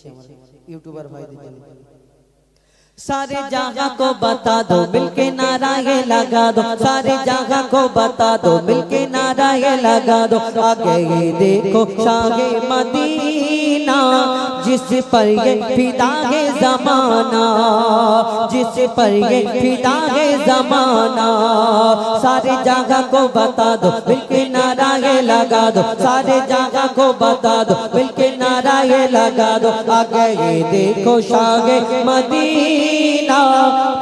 देखছে আমার ইউটিউবার ভাইদের জন্য। सारे जहां को बता दो मिलके नारा ये लगा दो, सारे जहां को बता दो मिलके नारा ये लगा दो। आगे ये देखो शाहे मदीना जिस पर ये फिदा है जमाना, जिस पर ये फिदा है जमाना। सारे जहां को बता दो मिलके नारा ये लगा दो, सारे जहां को बता दो मिलके नारा ये लगा दो। आगे ये देखो शाहे मदीना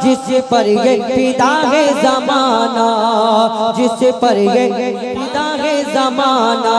जिस पर ये फिदा है जमाना, जिस पर ये फिदा है जमाना।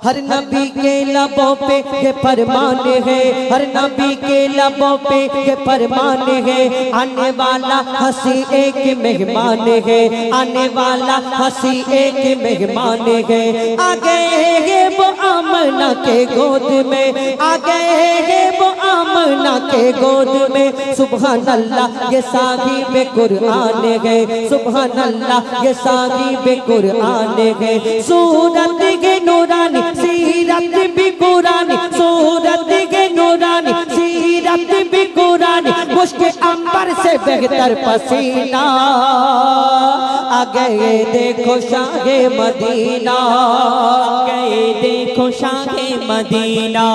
हर नबी के लबों पे ये फरमान है, हर नबी के लबों पे ये फरमान है। आने वाला हंसी एक मेहमान है, आने वाला हंसी एक मेहमान है। आ गए है वो आमना के गोद में, आ गए है वो आमना के गोद में। सुभान अल्लाह ये साहिब कुरान है, सुभान अल्लाह ये साहिब कुरान है। सूरत के नूरानी सीरत भी कुरानी, सूरत के नूरानी सीरत भी कुरानी। मुश्किल अंबर से बेहतर पसीना। आ गए देखो शाहे मदीना, आ गए देखो शाहे मदीना,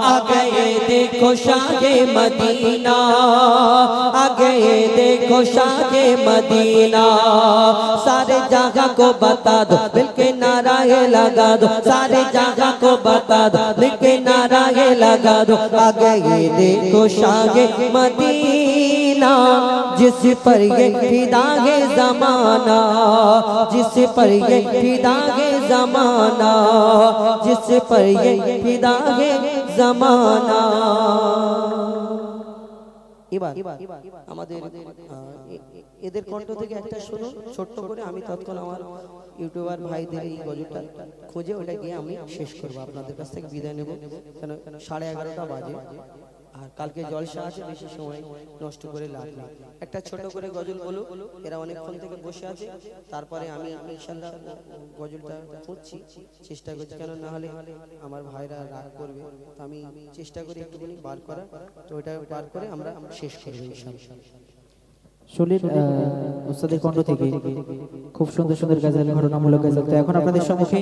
आ गए देखो शाहे मदीना, आ गए देखो शाहे मदीना। सारे जगह को बता दो मिलके नारा ये लगा दो, सारे जगह को बता दो मिलके नारा ये लगा दो। आ गए देखो शाहे मदीना जिस पर ये फिदा है जमाना, जिस पर ये फिदा है जमाना, जिस पर ये फिदा है जमाना। এবার আমাদের এদের কণ্ঠ থেকে একটা শুনো ছোট্ট করে। আমি তৎক্ষণ আমার ইউটিউবার ভাইদের এই গজলটা খুঁজে ওটা গিয়ে আমি শেষ করব, আপনাদের কাছ থেকে বিদায় নেব, কেন 11:30 বাজে আর কালকে জলসা আছে, বেশি সময় নষ্ট করে লাভ নেই। একটা ছোট করে গজল বলো, এরা অনেকক্ষণ থেকে বসে আছে, তারপরে আমি ইনশাআল্লাহ গজলটা খুঁজছি, চেষ্টা করছি, কেন না হলে আমার ভাইরা রাগ করবে। তো আমি চেষ্টা করি একটুখানি বার করা, তো ওটা বার করে আমরা শেষ করব ইনশাআল্লাহ। শুনলেন উস্তাদের কণ্ঠ থেকে খুব সুন্দর সুন্দর গজল, ঘটনামূলক গজল। তো এখন আপনাদের সম্মুখে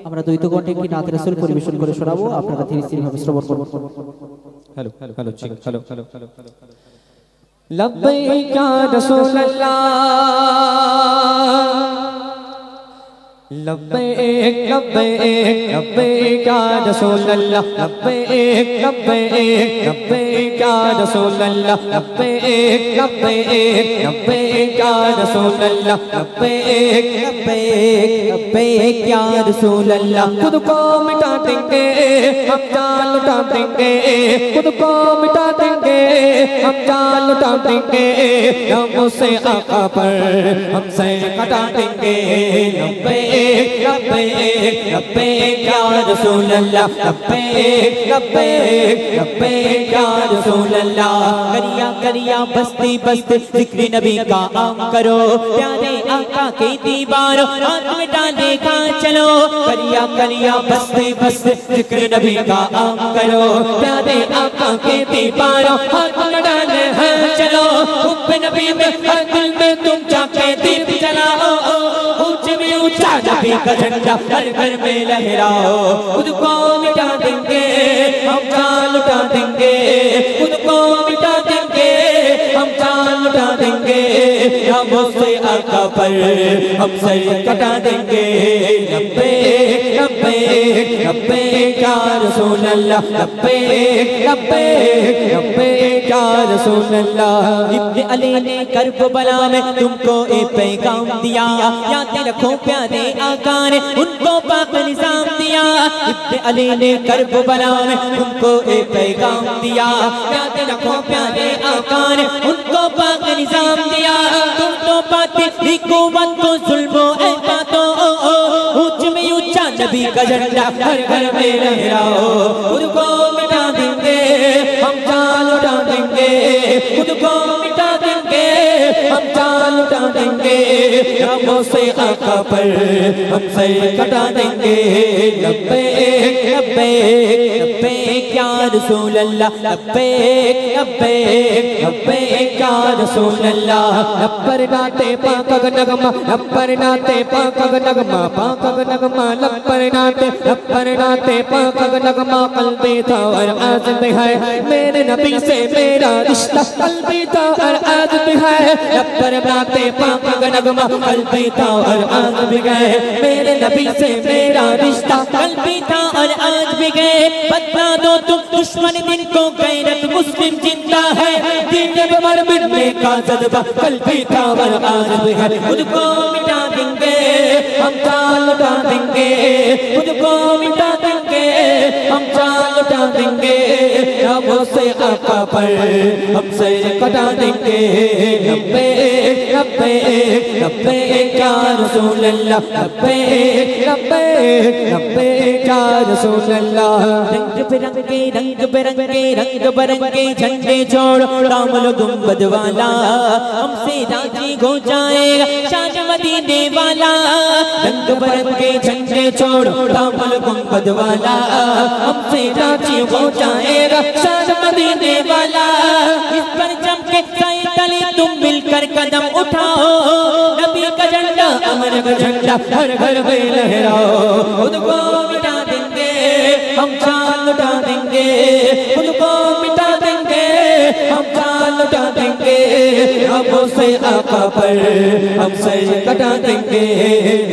আমরা দ্বৈত কণ্ঠে একটি নাত রাসূল পরিবেশন করে শোনাবো, আপনারা ধীরে ধীরে ভাবে শ্রবণ করুন। Hello hello hello hello hello hello लब्बैक या रसूल अल्लाह, लब्बैक लब्बैक लब्बैक या रसूल अल्लाह, लब्बैक लब्बैक लब्बैक या रसूल अल्लाह, लब्बैक लब्बैक लब्बैक या रसूल अल्लाह, लब्बैक लब्बैक लब्बैक या रसूल अल्लाह। खुद को मिटा देंगे हम जान लुटा देंगे, खुद को मिटा देंगे हम जान लुटा देंगे। नामों से आका पर हम सर कटा देंगे। लब्बैक लब्बैक लब्बैक या रसूल अल्लाह, लब्बैक लब्बैक लब्बैक या रसूल अल्लाह। करिया करिया बस्ती बस्ती जिक्र नबी का आम करो, प्यारे आका के दीवारों हाथ में डालेगा चलो। करिया करिया बस्ती बस्ती जिक्र नबी का आम करो, प्यारे आका के दीवारों हाथ में डाले हैं चलो। हुब्ब नबी में हर दिल में तुम जाके दीप जलाओ, ऊंचा नबी का झंडा हर घर में लहराओ। खुद को मिटा देंगे हम जान लुटा देंगे, खुद को मिटा देंगे हम जान लुटा देंगे। नामों से आका पर हम सर कटा देंगे। लब्बैक लब्बैक लब्बैक या रसूल अल्लाह, लब्बैक लब्बैक लब्बैक या रसूल अल्लाह। इब्न अली ने करबला में तुमको एक पैगाम दिया, याद रखो प्यारे आका ने उनको पाक निजाम दिया। इब्न अली ने करबला में तुमको एक पैगाम दिया, याद रखो प्यारे आका ने उनको पाक निजाम दिया। तुम तो पाते हुकूमत को जुल्मो बातों, ऊंच में ऊंचा नबी का झंडा हर घर में लहराओ। खुद को मिटा देंगे हम जान लुटा देंगे, खुद को मिटा देंगे हम जान लुटा देंगे। नामों से आका पर हम सर कटा देंगे। लब्बैक लब्बैक रसूल अल्लाह लब्बैक लब्बैक लब्बैक या रसूल अल्लाह। लब्बर नाते पाक नगमा लब्बर नाते पाक नगमा पाक नगमा लब्बर नाते पाक नगमा कल्बी था और आज भी है मेरे नबी से मेरा रिश्ता कल्बी था और आज भी है। लब्बर नाते पाक नगमा कल्बी था और आज भी गए मेरे नबी से मेरा रिश्ता कल्बी था और आज भी गए। बता दो तुम दुश्मन दिन को गैरत मुस्लिम जिंदा है दीन पर मिटने का जज्बा कल्बी था और आज भी है। खुद को मिटा देंगे हम जान लुटा देंगे खुद को मिटा देंगे हम जान लुटा देंगे रबों से आका पर हम सर कटा देंगे। लब्बैक लब्बैक लब्बैक या रसूल अल्लाह लब्बैक लब्बैक लब्बैक या रसूल अल्लाह। रंग बिरंगे झंडे जोड़ दामन गुंबद वाला हमसे राजी हो जाएगा शान मदीने वाला। रंग बिरंगे झंडे छोड़ दामन गुंबद वाला हमसे राजी हो जाएगा शान मदीने वाला। इस पर जम के साए तले तुम मिलकर कदम उठाओ नबी का झंडा अमर का झंडा हर घर में लहराओ। खुद को मिटा देंगे हम जान लुटा देंगे खुद को मिटा देंगे हम जान लुटा देंगे रबों से आका पर हम सर कटा देंगे।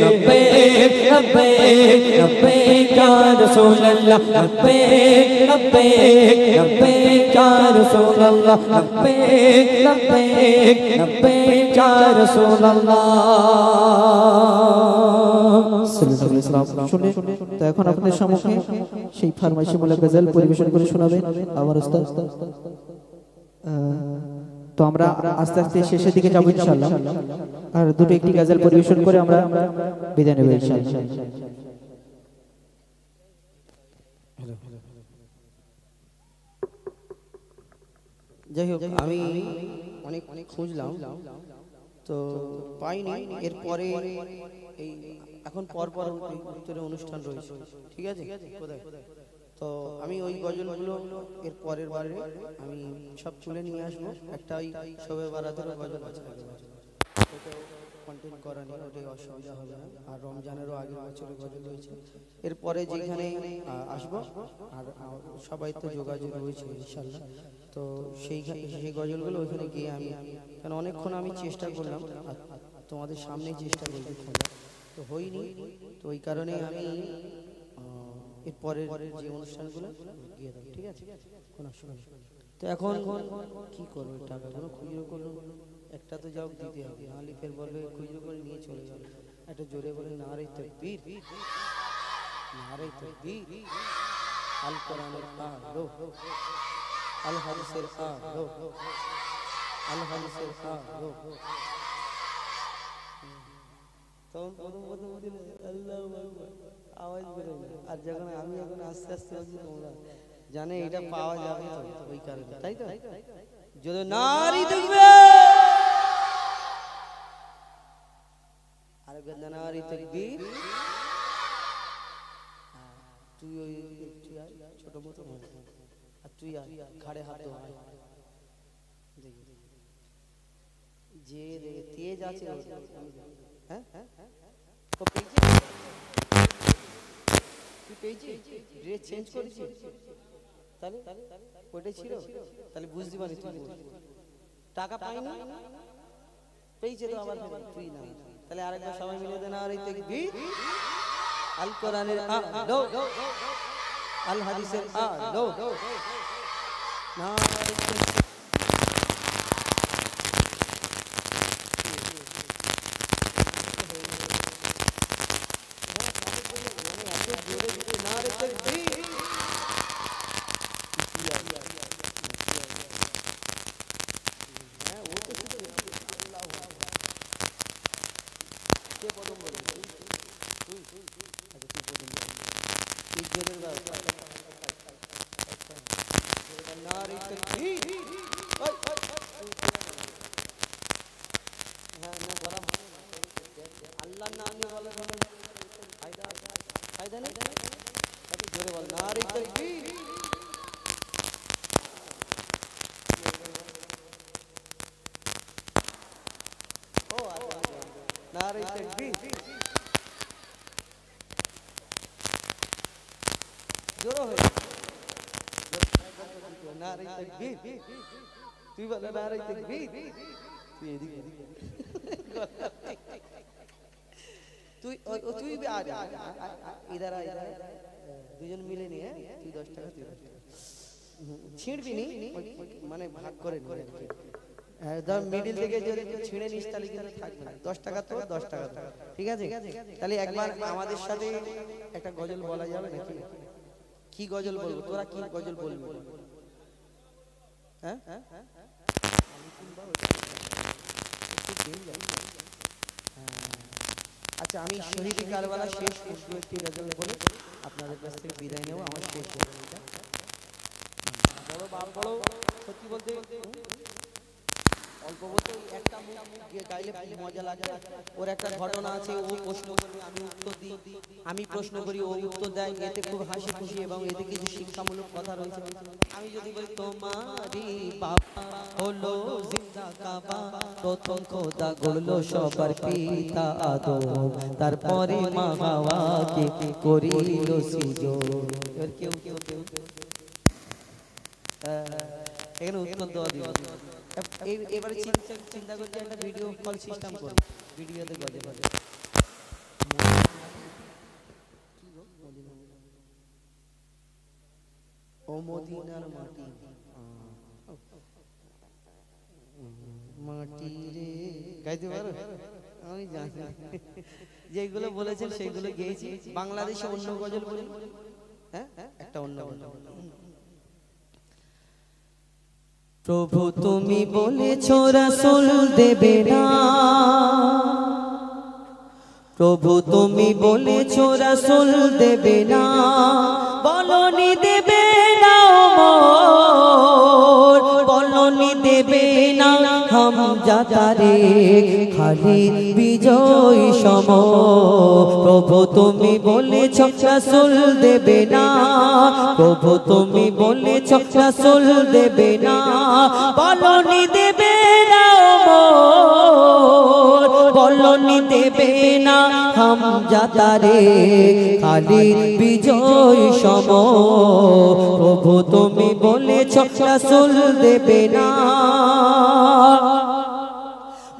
लब्बैक लब्बैक लब्बैक या रसूल अल्लाह लब्बैक लब्बैक लब्बैक या रसूल अल्लाह लब्बैक लब्बैक लब्बैक या रसूल अल्लाह। শুনে তো এখন আপনাদের সম্মুখে সেই ফরমাইশিমূলক গজল পরিবেশন করে শোনাবেন আমার উস্তাদ। তো আমরা আস্তে আস্তে শেষের দিকে যাব ইনশাআল্লাহ আর দুটো একটি গজল পরিবেশন করে আমরা বিদায় নেব ইনশাআল্লাহ। যাই হোক আমি অনেক খুঁজলাম তো পাইনি। এরপরে এই এখন পরপর উত্তরে অনুষ্ঠান রয়েছে ঠিক আছে তো আমি ওই গজলগুলো এর পরের বারে আমি সব তুলে নিয়ে আসবো। একটা ওই শবে বারাতেরও গজল আছে কন্টেন্ট করা নেই ওটাই অসুবিধা হবে না। আর রমজানেরও আগের বছরের গজল রয়েছে এরপরে যেখানে আসবো আর সবাই তো যোগাযোগ রয়েছে ইনশাল্লাহ। তো সেই গজলগুলো ওইখানে গিয়ে আমি কারণ অনেকক্ষণ আমি চেষ্টা করলাম আর তোমাদের সামনেই চেষ্টা করছি তো হয়নি তো ওই কারণে আমি এর পরের যে অনুষ্ঠানগুলো গিয়ে দেবো ঠিক আছে কোনো অসুবিধা। তো এখন কি করবো টাকাগুলো খুচরো করবো একটা তো যাও দিতে হবে নাহলে ফের বলবে খুচরো করে নিয়ে চলে যাবে। একটা জোরে বলে নারে তাকবীর নারে তাকবীর আল কোরআনের আলো আল হাদিসের আলো আল হাদিসের আলো। তখন প্রথম আল্লাহু আকবার আওয়াজ বের হয় আর যখন আমি এখন আস্তে আস্তে বলছি তোমরা জানে এটা পাওয়া যাবে তো ওই কারণে তাই তো যদি নারী দেখবে আর নারী তাকবীর তুই ওই ছোট মতো আর তুই ঘাড়ে হাত দো যে তেজ আছে হ্যাঁ ও পেয়েছি ড্রেস চেঞ্জ করেছি তাহলে ওটাই ছিল তাহলে বুঝতে পারি টাকা পাইনি পেয়েছে তো আবার তুই না তাহলে আরেকবার সবাই মিলে দেন আর এই তাকবীর আল কোরআনের আলো আল হাদিসের আলো না नारे तकबीर নারে তাকবীর, তুই বল নারে তাকবীর, তুই এদিকে তুই তুই ইধার দুজন মিলে নিয়ে তুই 10 টাকা তুই ছিঁড়বি নি, মানে ভাগ করে নিবি আর কি। ধর মিডিল থেকে যদি ছিঁড়ে নিস তাহলে কিন্তু থাকবে না। 10 টাকা তো 10 টাকা তো, ঠিক আছে? তাহলে একবার আমাদের সাথে একটা গজল বলা যাবে নাকি? কি গজল বলবো? তোরা কি গজল বলবি? হ্যাঁ, আচ্ছা, আমি শহীদি কারবালা শেষ উর্দু একটি গজল বলে আপনাদের কাছ থেকে বিদায় নেব। আমার শেষ গজলটা বড় বড় সত্যি বলতে অল্প বলতে একটা গাইলে মজা লাগে। ওর একটা ঘটনা আছে, ও প্রশ্ন করবে আমি উত্তর দিই, আমি প্রশ্ন করি ও উত্তর দেয়, এতে খুব হাসি খুশি এবং এতে কিছু শিক্ষামূলক কথা রয়েছে। আমি যদি বলি তোমারই বাবা হলো জিন্দা কাবা, প্রথম খোদা গড়লো সবার পিতা আদম, তারপরে মা হাওয়াকে করিল সিজদ। এর কেউ এখানে উত্তর দেওয়া দিবে। এবারে চিন্তা করছি একটা ভিডিও কল সিস্টেম করব, ভিডিওতে গজল হবে। ও মদিনার মাটি মাটি রে গাইতে পারো? আমি জানি যেগুলো বলেছেন সেগুলো গেয়েছি। বাংলাদেশে অন্য গজল বলুন। হ্যাঁ, একটা অন্য গজল। প্রভু তুমি বলেছো রাসূল দেবে না, প্রভু তুমি বলেছো রাসূল দেবে না, বলনি দেবে না ওমর, বলনি দেবে না হামজা তারেক, খালিদ বিজয় সম। প্রভু তুমি বলেছো রাসূল দেবে না, প্রভু তুমি বলেছো রাসূল দেবে না, বলনি দেবে না ওমর, বলনি দেবে না হামজা তারেক, খালিদ বিজয় সম। প্রভু তুমি বলেছো রাসূল দেবে না,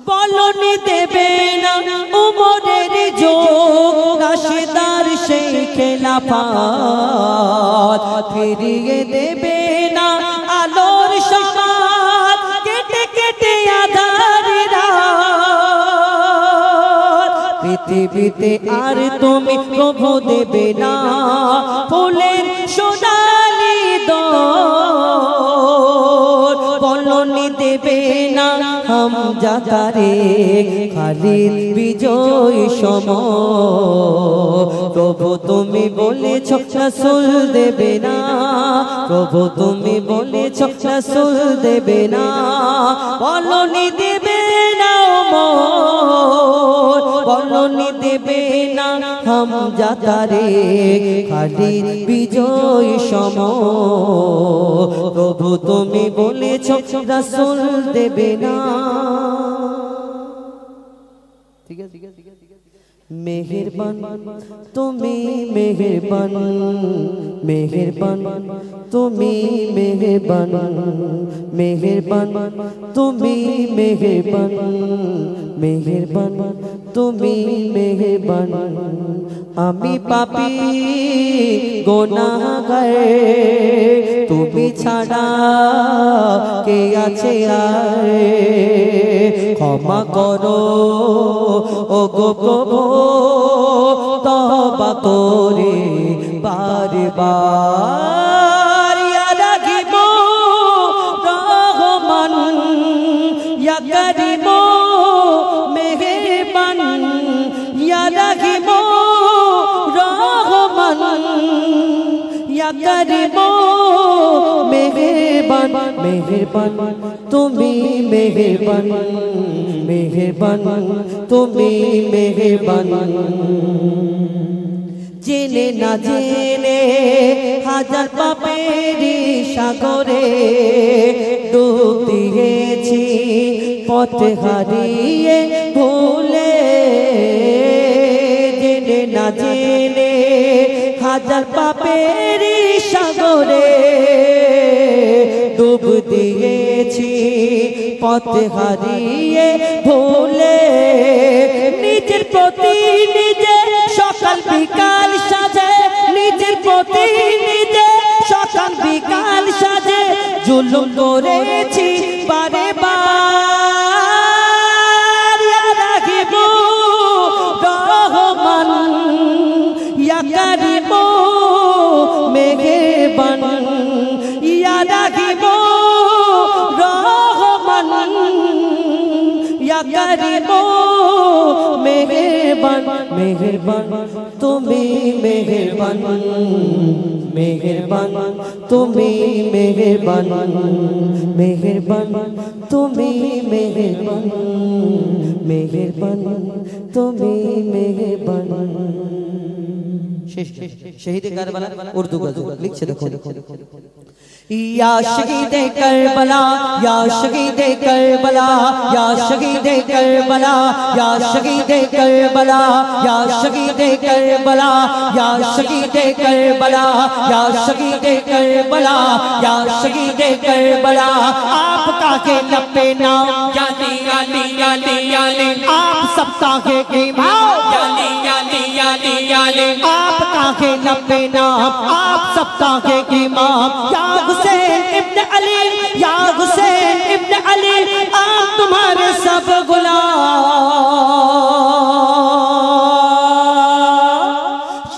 বলনি দেবে না উমরের যোগ, রাশেদার সেই খেলাফত, ফিরিয়ে দেবে না আলোর সমাজ, কেটে কেটে আঁধার রাত। পৃথিবীতে আর তুমি প্রভু দেবে না ফুলের সোনালি দর, বলনি দেবে না হামজা তারেক, খালিদ বিজয় সম। প্রভু তুমি বলেছো রাসূল দেবে না, প্রভু তুমি বলেছো রাসূল দেবে না, বলনি দেবে না ওমর, বলনি দেবে না হামজা তারেক, খালিদ বিজয় সম। প্রভু তুমি বলেছো রাসূল দেবে না। ঠিক আছে, মেহেরবান তুমি মেহেরবান, মেহেরবান তুমি মেহেরবান, মেহেরবান তুমি মেহেরবান, মেহেরবান তুমি মেহেরবান। আমি পাপী গুনাহগার, তুমি ছাড়া কে আছে আর, ক্ষমা করো ও গো প্রভু, তওবা করে বারে বার। ইয়া রাহিম রহমান, ইয়া করিম মেহেরবান, ইয়া রাহিম রহমান, ইয়া করিম মেহেরবান, মেহেরবান তুমি মেহেরবান, মেহেরবান তুমি মেহেরবান। জেনে না জেনে হাজার পাপেরই সাগরে ডুব দিয়েছি, পথ হারিয়ে ভুলে। জেনে না জেনে হাজার পাপের সাগরে ডুব দিয়েছি পথ হারিয়ে ভুলে নিজের প্রতি নিজে সকাল বিকাল সাজে নিজের প্রতি নিজে সকাল বিকাল সাজে জুলুম করেছি বারে বার ইয়া রাহিম রহমান ইয়া কারিম মেহেরবান ইয়া রাহিম রহমান ইয়া কারিম মেহেরবান মেহেরবান তুমি মেহেরবান মেহেরবান তুমি মেহেরবান মেহেরবান তুমি মেহেরবান মেহেরবান তুমি মেহেরবান শহীদ কারবালা উর্দু গজল লিখছে দেখো या शहीद करबला या शहीद करबला या शहीद करबला या शहीद करबला या शहीद करबला या शहीद करबला या शहीद करबला या शहीद करबला आपका के लपे नाम याली याली याली याली आप सबका के इमाम याली याली याली याली आपका के लपे नाम आप सबका के इमाम या हुसैन इब्न अली या हुसैन इब्न अली आप तुम्हारे सब गुलाम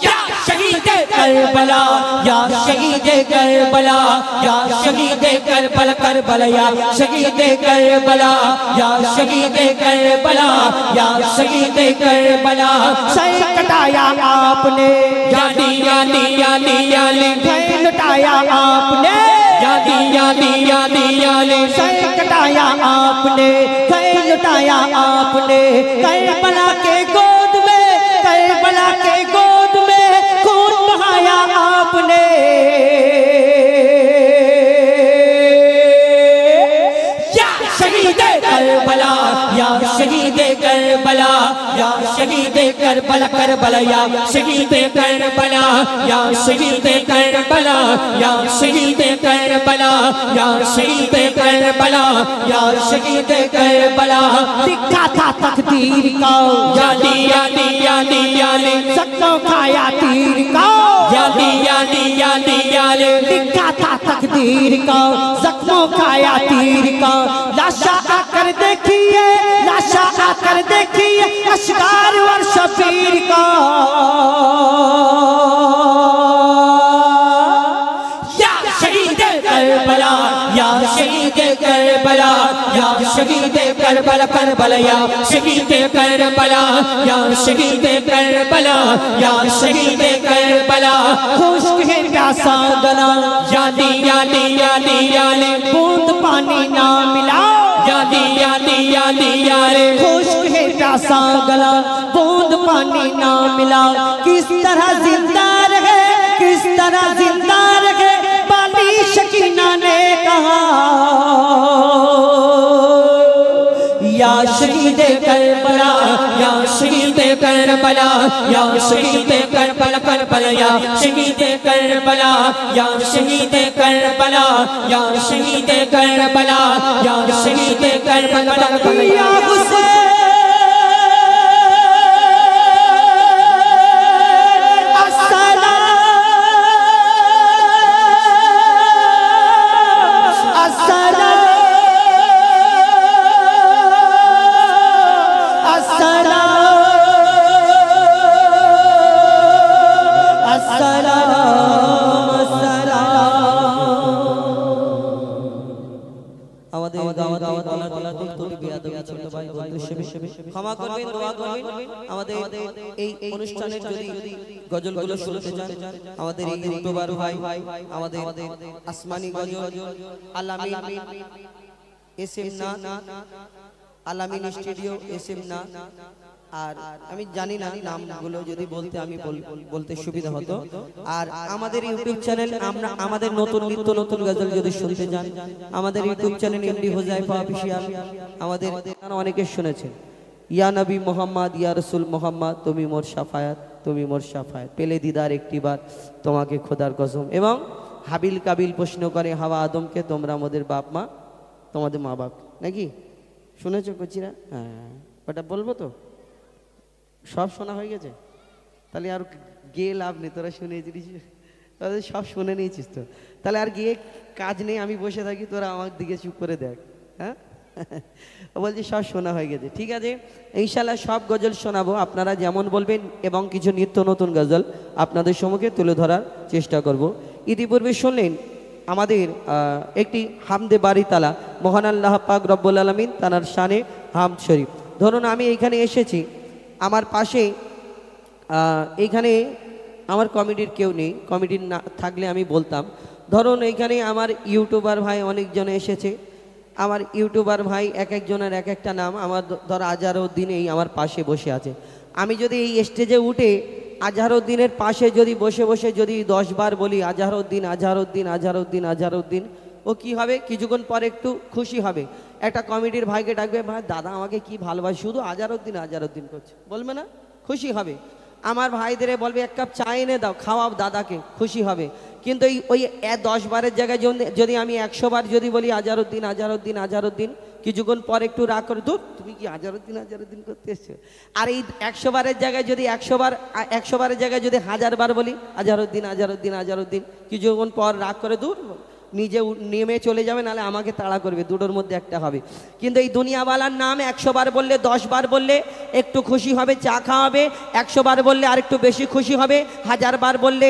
या शहीद करबला या शहीद करबला या शहीद करबला करबला या शहीद करबला या शहीद करबला या शहीद करबला सर कटाया आपने याली याली याली याली लुटाया आपने याली याली याली याली सर कटाया आपने कहीं लुटाया आपने करबला के गोद में करबला के गोद में खून बहाया आपने या शहीद करबला या शहीद करबला या शहीद करबला करबला या शहीद करबला या शहीद करबला या शहीद करबला या शहीद करबला या शहीद करबला लिखा था तकदीर का याली याली याली याली सबको खाया तीर का याली याली याली याली लिखा था तकदीर का जख्मों खाया तीर का लाशा आकर देखिए लाशा आकर देखिए अशगार और शबीर का या शहीद करबला या शहीद करबला या शहीद करबला करबला या शहीद करबला या शहीद करबला या शहीद करबला खुश्क है प्यासा गला याली याली याली याली बूंद पानी ना मिला याली याली याली याली खुश्क है प्यासा गला बूंद पानी ना मिला किस तरह जिंदा रहे किस तरह जिंदा रहे बाली शकीना ने कहा या शहीद करबला या शहीद करबला या शहीद करबला करबला या शहीद करबला या शहीद करबला या शहीद करबला या शहीद करबला या हुसैन ক্ষমা করবেন দোয়া করবেন আমাদের এই অনুষ্ঠানের যদি গজলগুলো শুনতে চান আমাদের এই ইউটিউবার ভাই আমাদের আসমানি গজল আলামিন এসএম না আলামিন স্টুডিও এসএম না আর আমি জানি না নামগুলো যদি বলতে আমি বলতে সুবিধা হতো আর আমাদের ইউটিউব চ্যানেল আমরা আমাদের নতুন নিত্য নতুন গজল যদি শুনতে চান আমাদের YouTube channel MD Huzaifa official আমাদের অনেকে শুনেছেন ইয়া নবী মোহাম্মদ ইয়া রাসূল মোহাম্মদ তুমি মোর শাফায়াত তুমি মোর সাফায়াত, পেলে দিদার একটিবার তোমাকে খোদার কসম। এবং হাবিল কাবিল প্রশ্ন করে হাওয়া আদমকে, তোমরা আমাদের বাপ মা, তোমাদের মা বাপ নাকি? শুনেছো কচিরা? হ্যাঁ, ওটা বলবো তো? সব শোনা হয়ে গেছে? তাহলে আর গিয়ে লাভ নেই, তোরা শুনেছিস, তাহলে সব শুনে নিয়েছিস তো, তাহলে আর গিয়ে কাজ নেই, আমি বসে থাকি, তোরা আমার দিকে চুপ করে দেখ। হ্যাঁ, ও বলছি সব শোনা হয়ে গেছে। ঠিক আছে, ইনশাল্লাহ সব গজল শোনাবো, আপনারা যেমন বলবেন, এবং কিছু নিত্য নতুন গজল আপনাদের সম্মুখে তুলে ধরার চেষ্টা করব। ইতিপূর্বে শুনলেন আমাদের একটি হামদে বাড়ি তালা, মহান আল্লাহ পাক রব্বুল আলামিন তানার শানে হামদ শরীফ। ধরুন আমি এইখানে এসেছি, আমার পাশে এইখানে আমার কমিটির কেউ নেই, কমিটির না থাকলে আমি বলতাম। ধরুন এইখানে আমার ইউটিউবার ভাই অনেকজন এসেছে, আমার ইউটিউবার ভাই এক একজনের এক একটা নাম, আমার ধর আজহারউদ্দিন এই আমার পাশে বসে আছে। আমি যদি এই স্টেজে উঠে আজহারউদ্দিনের পাশে যদি বসে বসে যদি 10 বার বলি আজহারউদ্দিন আজহারউদ্দিন আজহারউদ্দিন আজহারউদ্দিন, ও কি হবে, কিছুক্ষণ পরে একটু খুশি হবে, একটা কমিটির ভাইকে ডাকবে, ভাই দাদা আমাকে কি ভালোবাসে, শুধু আজহারউদ্দিন আজহারউদ্দিন করছে, বলবে না? খুশি হবে। আমার ভাইদের বলবে এক কাপ চা এনে দাও, খাওয়াও দাদাকে, খুশি হবে। কিন্তু ওই 10 বারের জায়গায় যদি আমি 100 বার যদি বলি আজহারউদ্দিন আজহারউদ্দিন আজহারউদ্দিন, কিছুক্ষণ পর একটু রাগ করে, দূর তুমি কি আজহারউদ্দিন আজহারউদ্দিন করতে এসছো। আর এই 100 বারের জায়গায় যদি 100 বারের জায়গায় যদি 1000 বার বলি আজহারউদ্দিন আজহারউদ্দিন আজহারউদ্দিন, কিছুক্ষণ পর রাগ করে দূর নিজে নেমে চলে যাবে, নাহলে আমাকে তাড়া করবে, দুটোর মধ্যে একটা হবে। কিন্তু এই দুনিয়াওয়ালার নাম 100 বার বললে, 10 বার বললে একটু খুশি হবে, চা খাওয়াবে, 100 বার বললে আর একটু বেশি খুশি হবে, 1000 বার বললে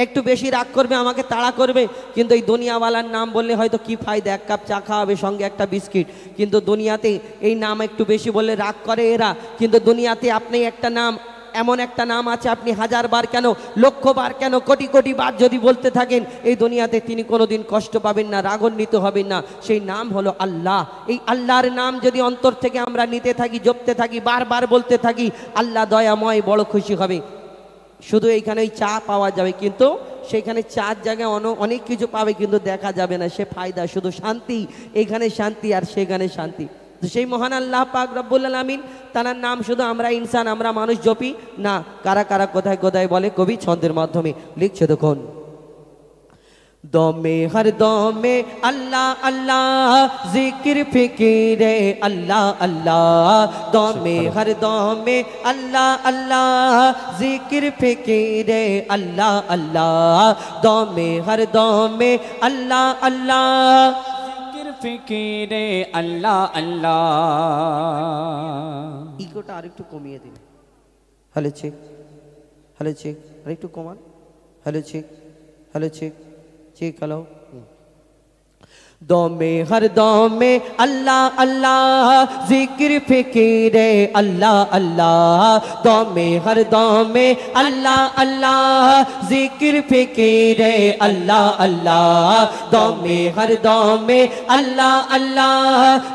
একটু বেশি রাগ করবে, আমাকে তাড়া করবে। কিন্তু এই দুনিয়াওয়ালার নাম বললে হয়তো কি ফায়দা, এক কাপ চা খাওয়াবে, সঙ্গে একটা বিস্কিট। কিন্তু দুনিয়াতে এই নাম একটু বেশি বললে রাগ করে এরা। কিন্তু দুনিয়াতে আপনি একটা নাম, এমন একটা নাম আছে, আপনি 1000 বার কেন, লক্ষ বার কেন, কোটি কোটি বার যদি বলতে থাকেন, এই দুনিয়াতে তিনি কোনোদিন কষ্ট পাবেন না, রাগান্বিত হবেন না। সেই নাম হলো আল্লাহ। এই আল্লাহর নাম যদি অন্তর থেকে আমরা নিতে থাকি, জপতে থাকি, বারবার বলতে থাকি, আল্লাহ দয়াময় বড় খুশি হবে। শুধু এইখানে ওই চা পাওয়া যাবে, কিন্তু সেখানে চার জায়গায় অনেক কিছু পাবে, কিন্তু দেখা যাবে না, সে ফায়দা শুধু শান্তি, এখানে শান্তি আর সেখানে শান্তি। সেই মহান আল্লাহ পাক রব্বুল আলামিন, তার নাম শুধু আমরা ইনসান, আমরা মানুষ জপি না, কারা কারা কোথায় কোথায় বলে, কবি ছন্দের মাধ্যমে লিখছে। দেখুন, দমে হর দমে আল্লাহ আল্লাহ, জিকির ফিকিরে আল্লাহ আল্লাহ, দমে হর দমে আল্লাহ আল্লাহ, জিকির ফিকিরে আল্লাহ আল্লাহ, দমে হর দমে আল্লাহ আল্লাহ, ফিকিরে আল্লাহ আল্লাহ। ইগোটা আরেকটু কমিয়ে দিন, হ্যালো চেক, হ্যালো চেক, আরেকটু কমান, hello check, hello check, check, hello. দমে হর দমে আল্লাহ আল্লাহ, জিকির ফিকিরে আল্লাহ আল্লাহ, দমে হর দমে আল্লাহ আল্লাহ, জিকির ফিকিরে আল্লাহ আল্লাহ, দমে হর দমে আল্লাহ আল্লাহ,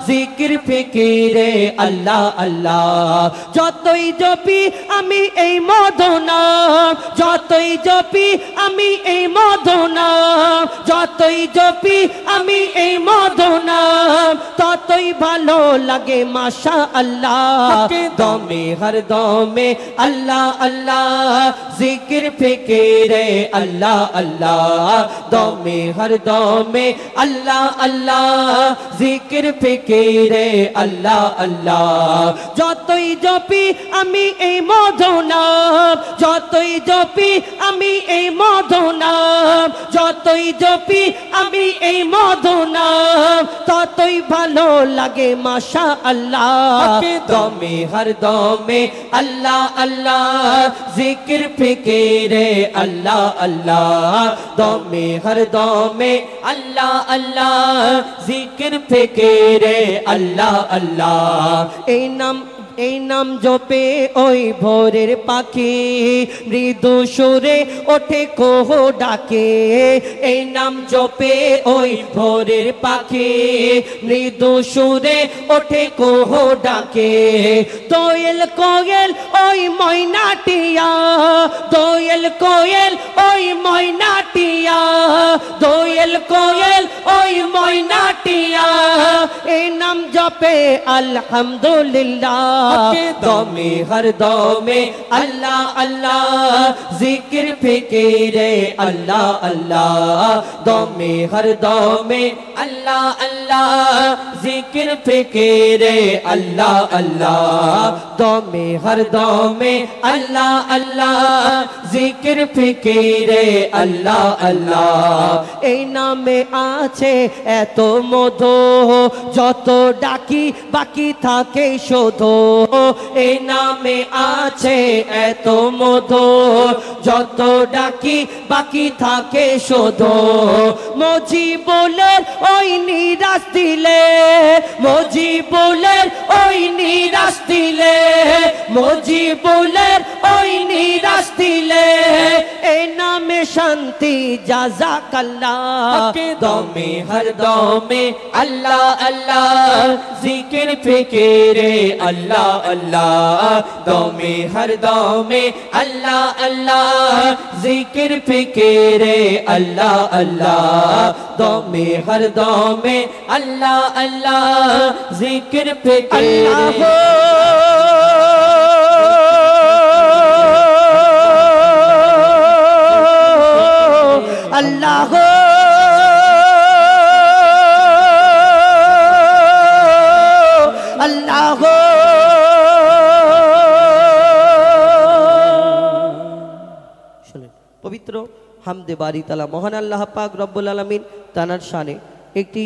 জিকির ফিকিরে আল্লাহ আল্লাহ। যতই জপি আমি এই মধুনাম, যতই জপি আমি এই মধুনাম, যতই জপি আমি এই মধুনাম, ততই ভালো লাগে মাশা আল্লাহ। দমে হর দমে আল্লাহ আল্লাহ, জিকির ফিকিরে আল্লাহ আল্লাহ, দমে হর দমে আল্লাহ আল্লাহ, জিকির ফিকিরে আল্লাহ আল্লাহ। যতই জপি আমি এই মধুনাম, যতই জপি আমি এই মধুনাম, যতই জপি আমি এই মধুনাম, ততই ভালো লাগে মাশা আল্লাহ। দমে হর দমে আল্লাহ আল্লাহ, জিকির ফিকিরে আল্লাহ আল্লাহ, দমে হর দমে আল্লাহ আল্লাহ, জিকির ফিকিরে আল্লাহ আল্লাহ। এই নাম জপে ওই ভোরের পাখি, মৃদু সুরে ওঠে কোহ ডাকে, এই নাম জপে ওই ভোরের পাখি, মৃদু সুরে ওঠে কোহ ডাকে। দোয়েল কোয়েল ওই ময়নাটিয়া, দোয়েল কোয়েল ওই ময়নাটিয়া, দোয়েল কোয়েল ওই ময়নাটিয়া, এই নাম জপে আলহামদুলিল্লাহ। दमे हर दमे अल्लाह अल्लाह जिक्र फिक्रे अल्लाह अल्लाह दमे हर दमे अल्लाह अल्लाह जिक्र फिक्रे अल्लाह अल्लाह दमे हर दमे अल्लाह अल्लाह जिक्र फिक्रे अल्लाह अल्लाह এই নামে আছে এত মধু যত ডাকি বাকি থাকে শুধু এই নামে আছে এত মধু যত ডাকি বাকি থাকে শুধু মজিবুলের ওই নিরাশ দিলে মজিবুলের ওই নিরাশ দিলে মজিবুলের ওই নিরাশ দিলে এই নামে শান্তি জাযাকাল্লাহ দমে হর দমে আল্লাহ আল্লাহ জিকির ফিকিরে আল্লাহ আল্লাহ দমে হর দমে আল্লাহ আল্লাহ জিকির ফিকিরে আল্লাহ আল্লাহ দমে হর দমে আল্লাহ আল্লাহ জিকির ফিকিরে अल्लाह अल्लाह पवित्र হামদে বারি তাআলা মহান আল্লাহ পাক রব্বুল আলামিন তানার শানে একটি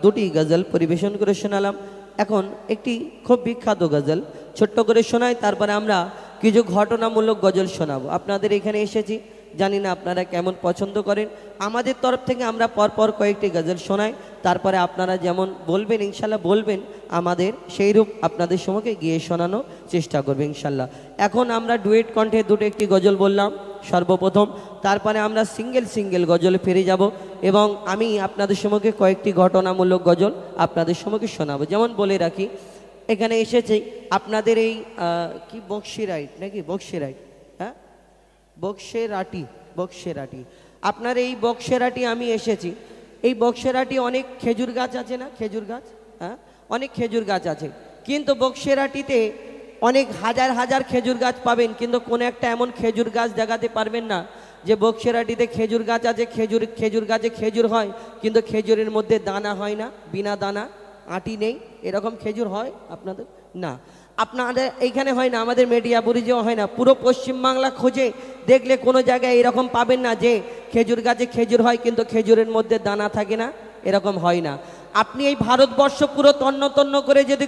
দুটি গজল পরিবেশন করে শোনালাম। এখন একটি খুব বিখ্যাত গজল ছোট্ট করে শোনাই, তারপরে আমরা কিছু ঘটনামূলক গজল শোনাবো। আপনাদের এখানে এসেছি, জানি না আপনারা কেমন পছন্দ করেন। আমাদের তরফ থেকে আমরা পরপর কয়েকটি গজল শোনাই, তারপরে আপনারা যেমন বলবেন ইনশাল্লাহ বলবেন, আমাদের সেই রূপ আপনাদের সম্মুখে গিয়ে শোনানো চেষ্টা করবে ইনশাল্লাহ। এখন আমরা ডুয়েট কণ্ঠে দুটো একটি গজল বললাম সর্বপ্রথম, তারপরে আমরা সিঙ্গেল সিঙ্গেল গজলে ফিরে যাব এবং আমি আপনাদের সম্মুখে কয়েকটি ঘটনামূলক গজল আপনাদের সম্মুখে শোনাবো। যেমন বলে রাখি, এখানে এসেছি আপনাদের এই কি বক্সিরাইট নাকি বক্সিরাইট, হ্যাঁ বক্সেরাটি, বক্সেরাটি আপনার এই বক্সেরাটি আমি এসেছি। এই বক্সেরাটি অনেক খেজুর গাছ আছে না, খেজুর গাছ, হ্যাঁ অনেক খেজুর গাছ আছে, কিন্তু বক্সেরাটিতে অনেক হাজার হাজার খেজুর গাছ পাবেন, কিন্তু কোনো একটা এমন খেজুর গাছ দেখাতে পারবেন না যে বক্সেরাটিতে খেজুর গাছ আছে, খেজুর গাছে খেজুর হয় কিন্তু খেজুরের মধ্যে দানা হয় না, বিনা দানা, আটি নেই, এরকম খেজুর হয় আপনাদের? না, আপনাদের এইখানে হয় না, আমাদের মেডিয়াপুরিজেও হয় না। পুরো পশ্চিমবাংলা খোঁজে দেখলে কোনো জায়গায় এরকম পাবেন না যে খেজুর গাছে খেজুর হয় কিন্তু খেজুরের মধ্যে দানা থাকে না, এরকম হয় না। আপনি এই ভারতবর্ষ পুরো তন্ন তন্ন করে যদি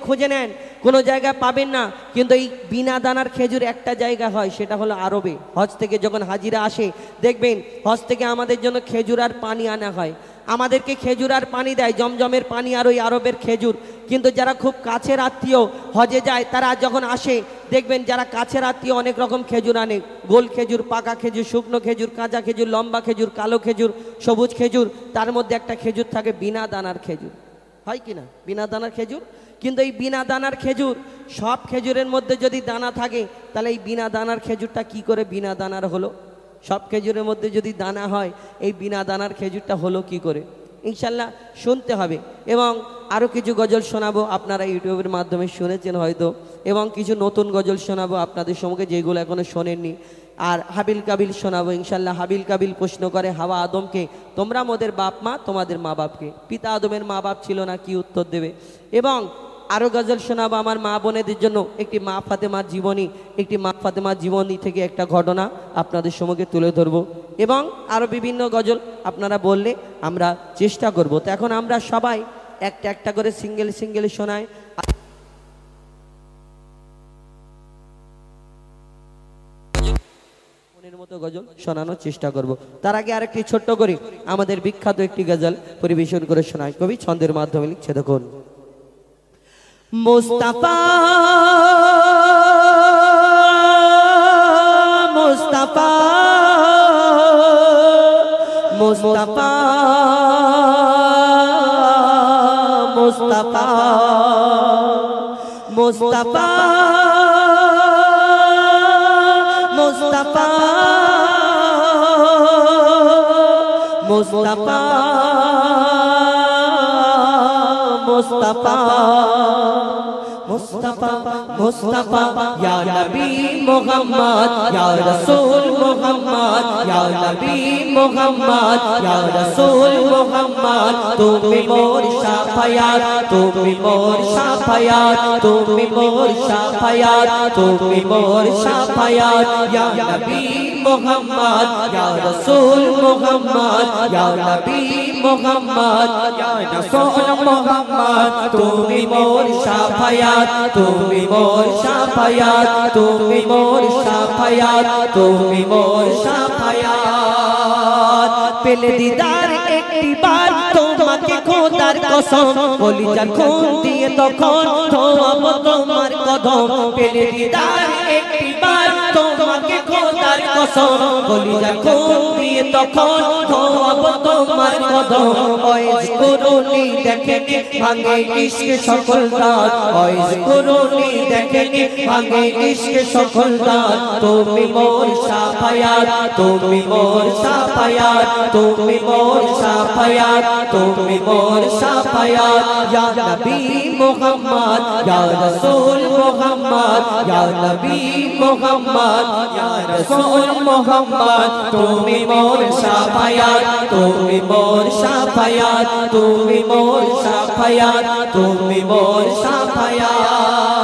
খুঁজে নেন কোনো জায়গায় পাবেন না, কিন্তু এই বিনা দানার খেজুর একটা জায়গা হয়, সেটা হলো আরবে। হজ থেকে যখন হাজিরা আসে দেখবেন হজ থেকে আমাদের জন্য খেজুর আর পানি আনা হয়, আমাদেরকে খেজুর আর পানি দেয়, জমজমের পানি আর ওই আরবের খেজুর। কিন্তু যারা খুব কাছের আত্মীয় হজে যায় তারা যখন আসে দেখবেন যারা কাছের আত্মীয় অনেক রকম খেজুর আনে, গোল খেজুর, পাকা খেজুর, শুকনো খেজুর, কাঁচা খেজুর, লম্বা খেজুর, কালো খেজুর, সবুজ খেজুর, তার মধ্যে একটা খেজুর থাকে বিনা দানার খেজুর, হয় কি না বিনা দানার খেজুর। কিন্তু এই বিনা দানার খেজুর, সব খেজুরের মধ্যে যদি দানা থাকে তাহলে এই বিনা দানার খেজুরটা কি করে বিনা দানার হলো? সব খেজুরের মধ্যে যদি দানা হয় এই বিনা দানার খেজুরটা হলো কি করে? ইনশাল্লাহ শুনতে হবে এবং আরও কিছু গজল শোনাবো, আপনারা ইউটিউবের মাধ্যমে শুনেছেন হয়তো, এবং কিছু নতুন গজল শোনাবো আপনাদের সম্মুখে যেগুলো এখনও শোনেননি। আর হাবিল কাবিল শোনাবো ইনশাল্লাহ। হাবিল কাবিল প্রশ্ন করে হাওয়া আদমকে, তোমরা মোদের বাপ মা তোমাদের মা বাপকে, পিতা আদমের মা বাপ ছিল না, কি উত্তর দেবে? এবং আরও গজল শোনাবো আমার মা বোনেদের জন্য একটি মা ফাতেমার জীবনী, একটি মা ফাতেমার জীবনী থেকে একটা ঘটনা আপনাদের সম্মুখে তুলে ধরবো এবং আরও বিভিন্ন গজল আপনারা বললে আমরা চেষ্টা করব। তো এখন আমরা সবাই একটা একটা করে সিঙ্গেল সিঙ্গেল শোনাই, মনের মতো গজল শোনানোর চেষ্টা করব। তার আগে আরেকটি ছোট্ট করে আমাদের বিখ্যাত একটি গজল পরিবেশন করে শোনাই, কবি ছন্দের মাধ্যমে লিখছে, দেখুন। মুস্তাফা মুস্তাফা মুস্তাফা মুস্তাফা মুস্তাফা মুস্তাফা মুস্তাফা মুস্তাফা मुस्तफा मुस्तफा या नबी मोहम्मद या रसूल मोहम्मद या नबी मोहम्मद या रसूल मोहम्मद তুমি মোর শাফায়াত তুমি মোর শাফায়াত তুমি মোর শাফায়াত তুমি মোর শাফায়াত ইয়া নবী মোহাম্মদ ইয়া রাসূল মোহাম্মদ ইয়া নবী মোহাম্মদ ইয়া রাসূল মোহাম্মদ তুমি মোর শাফায়াত তুমি মোর শাফায়াত তুমি মোর শাফায়াত তুমি মোর শাফায়াত পেলে দিদার একটি বার তোমাকে খোদার কসম কলিজার খুন দিয়ে তখন ধোয়াবো তোমার কদম পেলে দিদার একটি বার তোমাকে খোদার কসম কলিজার খুন দিয়ে তখন ধোয়াবো তোমার কদম ওয়াইজ করুনি দেখেনি ভাঙে ইশক সকল রাত ওয়াইজ করুনি দেখেনি ভাঙে ইশক সকল রাত তুমি মোর শাফায়াত তুমি মোর শাফায়াত তুমি মোর শাফায়াত তুমি মোর শাফায়াত ইয়া নবী মুহাম্মদ ইয়া রাসূল মুহাম্মদ ইয়া নবী মুহাম্মদ ইয়া রাসূল মুহাম্মদ তুমি মোর শাফায়াত তুমি মোর শাফায়াত তুমি মোর শাফায়াত তুমি মোর শাফায়াত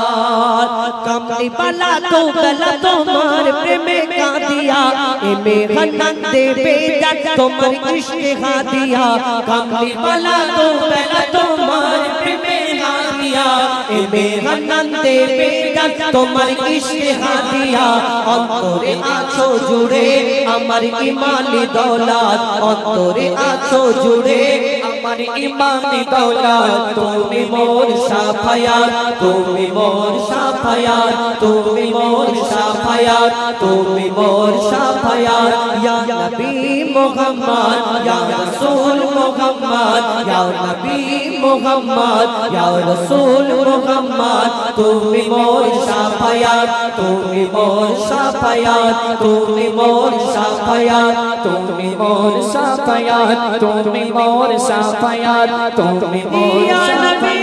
কামলি বালা তো বেলা তোমার প্রেমে কাঁদিয়া এ মেঘনান দেবে যাক তোমার ইশকে হাদিয়া কামলি বালা তো বেলা তোমার প্রেমে হাদিয়া এ মেঘনান দেবে যাক তোমার ইশকে হাদিয়া অন্তরে আছো জুড়ে আমার ইমানি দৌলত অন্তরে আছো জুড়ে আমার ইমানি দৌলত তুমি মোর শাফায়াত তুমি মোর শাফায়াত তুমি মোর শাফায়াত তুমি মোর শাফায়াত ইয়া নবী মুহাম্মদ ইয়া রাসূল মুহাম্মদ ইয়া নবী মুহাম্মদ ইয়া রাসূল মুহাম্মদ তুমি মোর শাফায়াত তুমি মোর শাফায়াত তুমি মোর শাফায়াত তুমি মোর শাফায়াত তুমি মোর শাফায়াত তুমি মোর শাফায়াত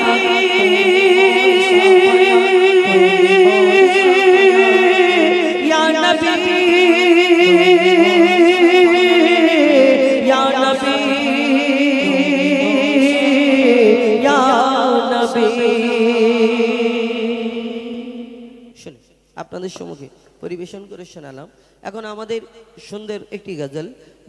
আপনাদের সম্মুখে পরিবেশন করে শোনালাম। এখন আমাদের সুন্দর একটি গজল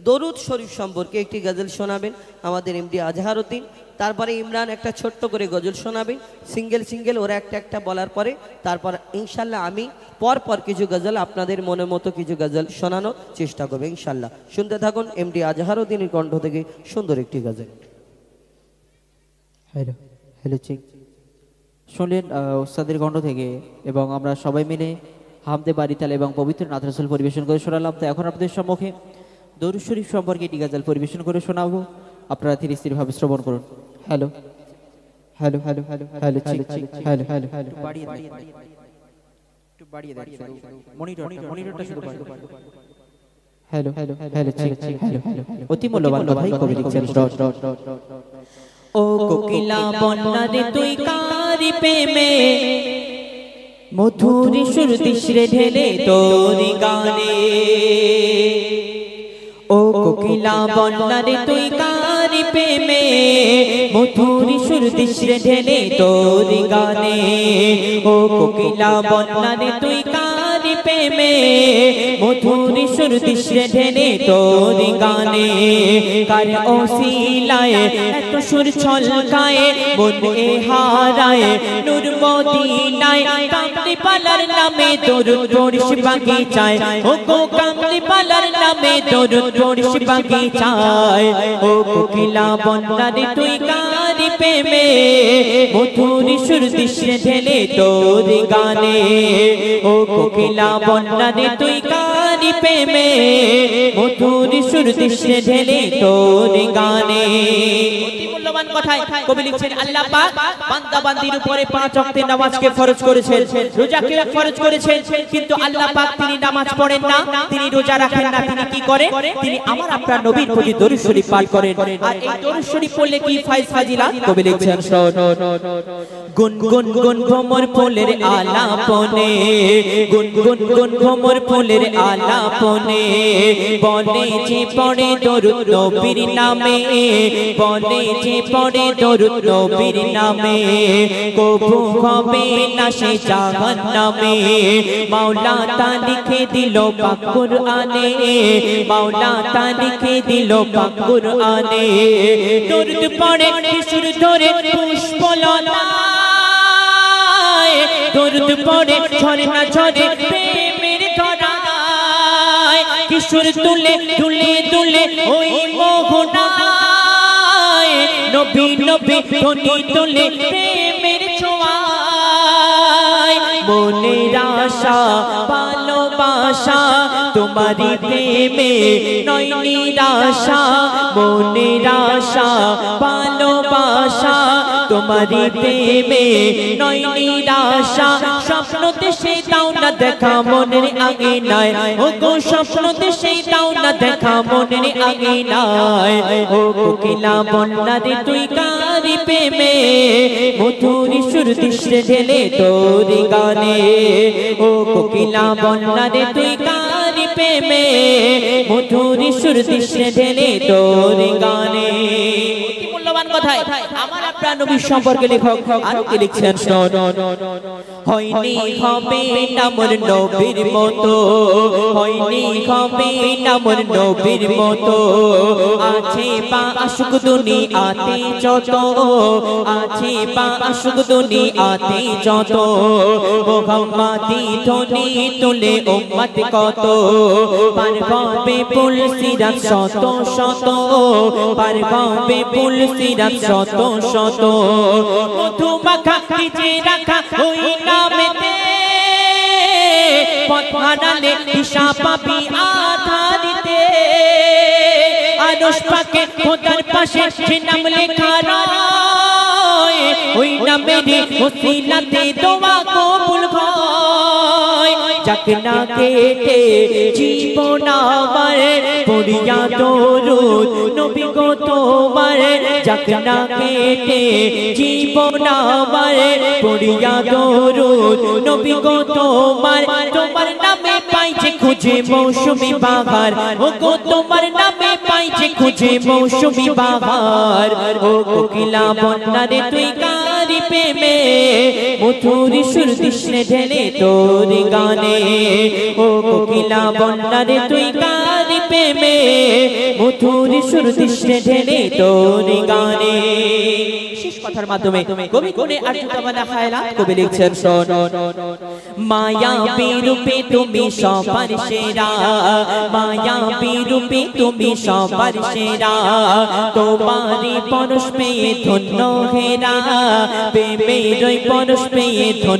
দরুদ শরীফ সম্পর্কে একটি গজল শোনাবেন আমাদের এমডি আজহারউদ্দিন। তারপরে ইমরান একটা ছোট্ট করে গজল শোনাবেন সিঙ্গেল সিঙ্গেল ওরা একটা একটা বলার পরে তারপর ইনশাল্লাহ আমি পরপর কিছু গজল আপনাদের মনের মতো কিছু গজল শোনানোর চেষ্টা করবো ইনশাল্লাহ। শুনতে থাকুন এমডি আজহারউদ্দিনের কণ্ঠ থেকে সুন্দর একটি গজল। হ্যালো হ্যালো চেক শুনলেন ওস্তাদের কণ্ঠ থেকে এবং আমরা সবাই মিলে হামদে বারিতাল এবং পবিত্র নাথ রাসূল পরিবেশন করে শোনালাম। তো এখন আপনাদের সম্মুখে দরুদ শরীফ সম্পর্কে একটি গজল পরিবেশন করে শোনাবো, আপনারা ধীরে স্থিরভাবে শ্রবণ করুন। Hello hello hello hello hello check hello hello hello একটু বাড়িয়ে দেন মনিটরটা শুরু করুন। Hello hello hello check hello hello অতি মূল্যবান ভাই কবি লিখছেন ও কোকিলা বন্যারে তুই কারি প্রেমে মধুর সুর দিশরে ঢেলে তোরি গানে ও কোকিলা বন্যারে তুই কারি প্রেমে মধুর সুর দিশরে ঢেলে তোরি গানে ও কোকিলা বন্যারে তুই কারি প্রেমে মধুর সুর দিশরে ঢেলে তোরি গানে কার ওসিলায় এত সুর ছলকায় মনে হারায় নূর মদিনায় কামলি পালার নামে দরুদ পড়িস বাগিচায় ও গো কামলি পালার নামে দরুদ পড়িস বাগিচায় ও কোকিলা বন্যারে তুই কারি প্রেমে মধুর সুর দিশরে ঢেলে তোরি গানে ও কোকিলা বন্যারে তুই কারি প্রেমে মধুর সুর দিশরে ঢেলে তোরি গানে। মূল্যবান কথায় কবি লিখছেন আল্লাহ পাক বান্দা বান্দির উপরে 5 ওয়াক্তের নামাজকে ফরজ করেছেন, রোজাকে ফরজ করেছেন, কিন্তু আল্লাহ পাক তিনি নামাজ পড়েন না, তিনি রোজা রাখেন না, তিনি কি করেন? তিনি আমার আপনার নবীর প্রতি দরুদ শরীফ পাঠ করেন। আর এই দরুদ শরীফ পড়লে কি ফায়দা ফাজিলা? কবি লিখছেন গুনগুন গুন ভ্রমর ফুলের আলাপনে, গুনগুন গুন ভ্রমর ফুলের আলাপনে, বলে যে পড়ে দরুদ নবীর নামে, বলে যে পড়ে দরুদ নবীর নামে, কবু হবে না সে জাহান্নামে। মাওলা তা লিখে দিল পাক কুরআনে, মাওলা তা লিখে দিল পাক কুরআনে। দরুদ পড়ে কিশোর ধরে পুষ্পলতা, দরুদ পড়ে ঝরে না ঝরে প্রেমের ধরায়, কিশোর তুলে তুলে তুলে ওই মোহনায়, নবী নবী ধ্বনি তুলে প্রেমের ছোঁয়ায়। মনের আশা ভালোবাসা তোমারি প্রেমে নয় নিরাশা, মনের আশা ভালোবাসা তোমারি প্রেমে নয় নিরাশা। স্বপ্ন দেশে দাও না দেখা মনের আগে নাই, ও গো স্বপ্ন দেশে দাও না দেখা মনের আগে নাই। ও কোকিলা বন্যারে তুই কারি প্রেমে, মধুর সুর দৃশ্যে ঢেলে তোর গানে। ও কোকিলা বন্যারে তুই কারি প্রেমে, মধুর সুর দৃশ্যে ঢেলে তোর গানে। মূল্যবান কথায় আমার আপনার নবীর সম্পর্কে লেখক আরো কি লিখছেন? হয়নি হবে না মোর নবীর মতো, হয়নি হবে না মোর নবীর মতো, আছে বা আশুক দুনিয়াতে যত, আছে বা আশুক দুনিয়াতে যত, মুহাম্মাদি ধ্বনি তুলে উম্মত কত, পার হবে পুল সিরাত শত শত, পার হবে পুল সিরাত শত শত। মধু মাখা ভিজে রাখা ওই নামেতে, পথ হারালে দিশা পাবি আধারিতে। আরশ পাকে খোদার পাশে যে নাম লেখা রয়, ওই নামেরই ওসিলাতে দোয়া কবুল হয়। যাক না কেটে জীবন আমার পড়িয়া দরুদ নবী গো তোমার, যাক না কেটে জীবন আমার পড়িয়া দরুদ নবী গো তোমার। তোমার নামে পাইছে খুঁজে মৌসুমি বাহার, ও গো তোমার নামে পাইছে খুঁজে মৌসুমি বাহার। ও কোকিলা বন্যারে তুই কারি প্রেমে, মধুর সুর দৃশ্যে ঢেলে তোর গানে। ও কোকিলা বন্যারে তুই কারি প্রেমে, মধুর সুর দৃশ্যে ঢেলে তোর গানে। শেষ কথার মাধ্যমে কবি কোনে আরজুতাবানা খায়লা কবি লিখছেন মায়াবী রূপে তুমি সবার সেরা, মায়াবী রূপে তুমি সবার সেরা, তোমারই পরশ পেয়ে ধন্য হেরা, প্রেমের পরশ পেয়ে ধন্য